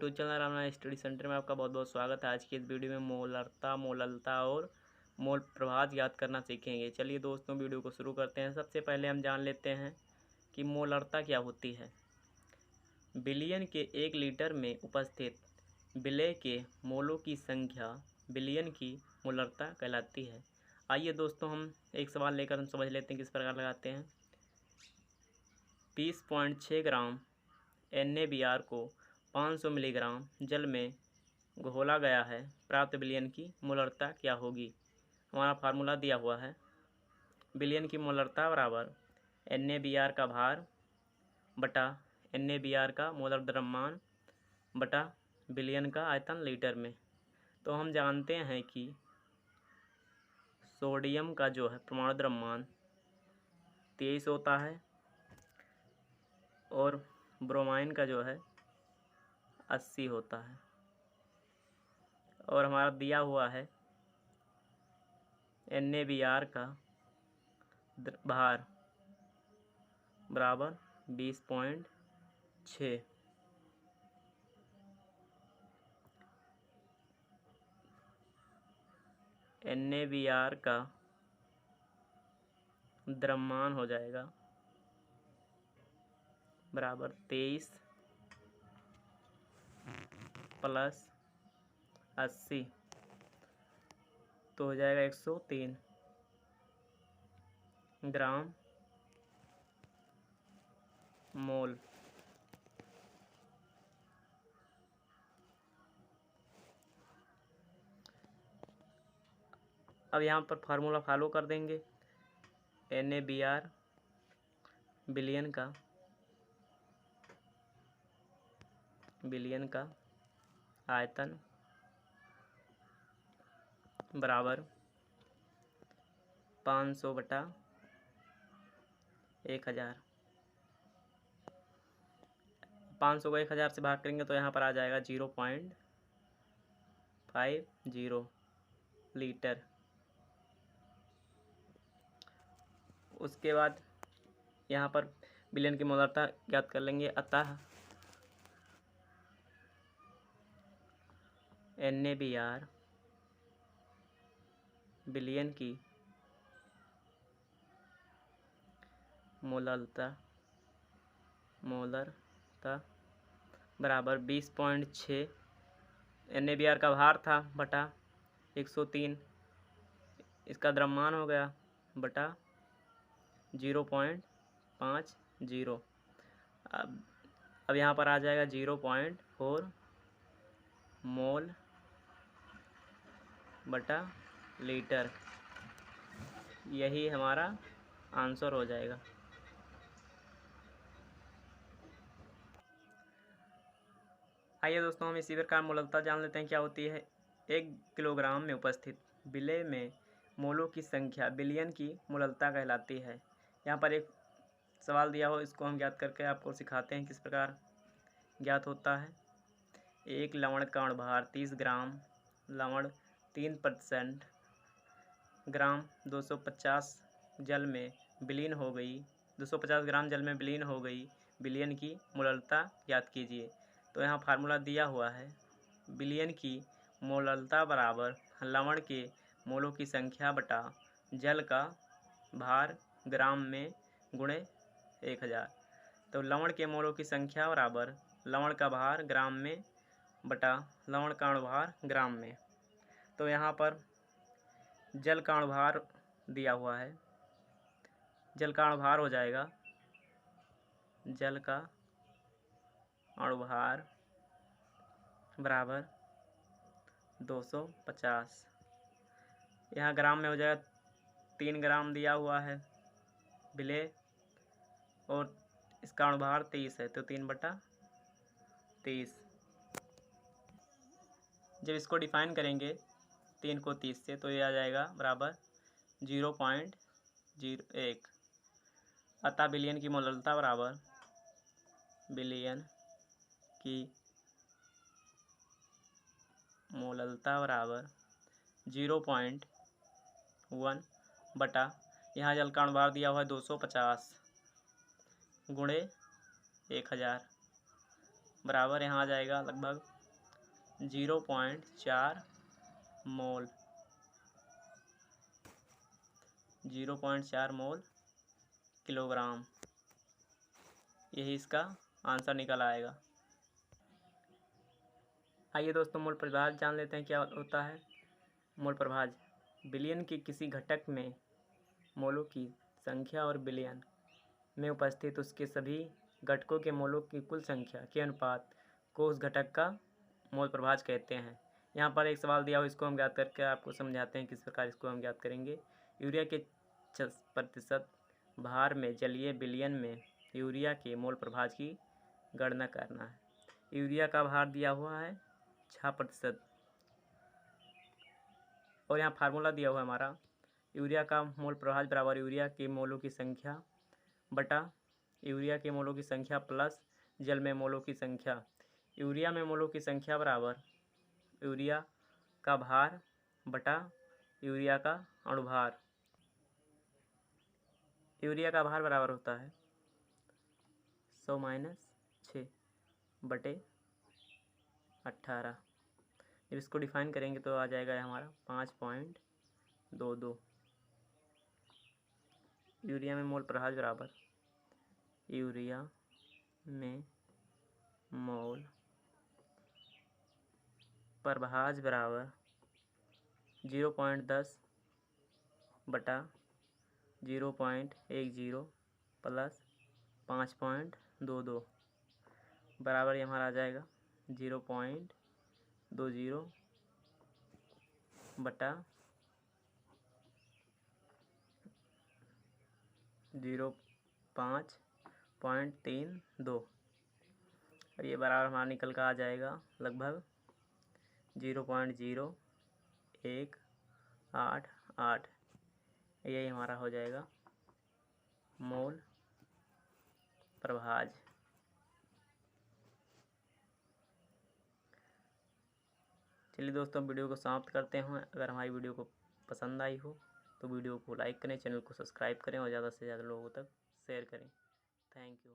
YouTube channel Ramnath study centre में आपका बहुत बहुत स्वागत है। आज की इस वीडियो में मोलरता, मोललता और मोल प्रभात याद करना सीखेंगे। चलिए दोस्तों वीडियो को शुरू करते हैं। सबसे पहले हम जान लेते हैं कि मोलरता क्या होती है। बिलियन के 1 लीटर में उपस्थित विलय के मोलों की संख्या बिलियन की मोलरता कहलाती है। आइए दोस्तों हम एक सवाल लेकर हम समझ लेते हैं किस प्रकार लगाते हैं। 20.6 ग्राम NaBr को 500 मिलीग्राम जल में घोला गया है, प्राप्त बिलियन की मोलरता क्या होगी। हमारा फार्मूला दिया हुआ है। बिलियन की मोलरता बराबर NaBr का भार बटा NaBr का मोलर द्रव्यमान बटा बिलियन का आयतन लीटर में। तो हम जानते हैं कि सोडियम का जो है परमाणु द्रव्यमान 23 होता है और ब्रोमाइन का जो है 80 होता है, और हमारा दिया हुआ है NaBr का भार बराबर 20.6। NaBr का द्रव्यमान हो जाएगा बराबर 23 प्लस 80, तो हो जाएगा 103 ग्राम मोल। अब यहाँ पर फार्मूला फॉलो कर देंगे। NaBr बिलियन का आयतन बराबर 500 बटा 1000। 500 को 1000 से भाग करेंगे तो यहाँ पर आ जाएगा 0.50 लीटर। उसके बाद यहाँ पर बिलियन की मोलरता ज्ञात कर लेंगे। अतः NaBr बिलियन की मोलरता बराबर 20.6। NaBr का भार था बटा 103, इसका द्रव्यमान हो गया बटा 0.50। अब यहाँ पर आ जाएगा 0.4 मोल बटा लीटर। यही हमारा आंसर हो जाएगा। आइए दोस्तों हम इसी प्रकार मोलरता जान लेते हैं क्या होती है। 1 किलोग्राम में उपस्थित विलय में मोलों की संख्या बिलियन की मोलरता कहलाती है। यहाँ पर एक सवाल दिया हो, इसको हम ज्ञात करके आपको सिखाते हैं किस प्रकार ज्ञात होता है। एक लवण का भार 30 ग्राम, लवण 3% ग्राम 250 जल में विलीन हो गई 250 ग्राम जल में विलीन हो गई बिलियन की मोलरता ज्ञात कीजिए। तो यहाँ फार्मूला दिया हुआ है। बिलियन की मोलरता बराबर लवण के मोलों की संख्या बटा जल का भार ग्राम में गुणे 1000। तो लवण के मोलों की संख्या बराबर लवण का भार ग्राम में बटा लवण का अणुभार ग्राम में। तो यहाँ पर जल का अणुभार दिया हुआ है। जल का अणुभार हो जाएगा जल का अणुभार बराबर 250। यहाँ ग्राम में हो जाएगा 3 ग्राम दिया हुआ है विलय, और इसका अणुभार 30 है, तो 3/30। जब इसको डिफाइन करेंगे 3 को 30 से तो ये आ जाएगा बराबर 0.01। अतः बिलियन की मोलरता बराबर बिलियन की मोलरता बराबर 0.1 बटा यहाँ जल का अणुभार दिया हुआ है 250 गुणे 1000 बराबर यहाँ आ जाएगा लगभग 0.4 मोल, 0.4 मोल किलोग्राम। यही इसका आंसर निकल आएगा। आइए दोस्तों मोल प्रभाज जान लेते हैं क्या होता है। मोल प्रभाज बिलियन के किसी घटक में मोलों की संख्या और बिलियन में उपस्थित उसके सभी घटकों के मोलों की कुल संख्या के अनुपात को उस घटक का मोल प्रभाज कहते हैं। यहाँ पर एक सवाल दिया हो, इसको हम ज्ञात करके आपको समझाते हैं किस प्रकार इसको हम ज्ञात करेंगे। यूरिया के 6% भार में जलीय बिलियन में यूरिया के मोल प्रभाज की गणना करना है। यूरिया का भार दिया हुआ है 6% और यहाँ फार्मूला दिया हुआ है हमारा। यूरिया का मोल प्रभाज बराबर यूरिया के मोलों की संख्या बटा यूरिया के मोलों की संख्या प्लस जल में मोलों की संख्या। यूरिया में मोलों की संख्या बराबर यूरिया का भार बटा यूरिया का अणुभार। यूरिया का भार बराबर होता है 100 - 6 बटे 18। जब इसको डिफाइन करेंगे तो आ जाएगा हमारा 5.22। यूरिया में मोल प्रभाज बराबर यूरिया में मोल प्रभाज बराबर 0.10 बटा 0.10 प्लस 5.22 बराबर ये हमारा आ जाएगा 0.20 बटा 0.532 और ये बराबर हमारा निकल कर आ जाएगा लगभग 0.0188। यही हमारा हो जाएगा मोल प्रभाज। चलिए दोस्तों वीडियो को समाप्त करते हैं। अगर हमारी वीडियो को पसंद आई हो तो वीडियो को लाइक करें, चैनल को सब्सक्राइब करें और ज़्यादा से ज़्यादा लोगों तक शेयर करें। Thank you.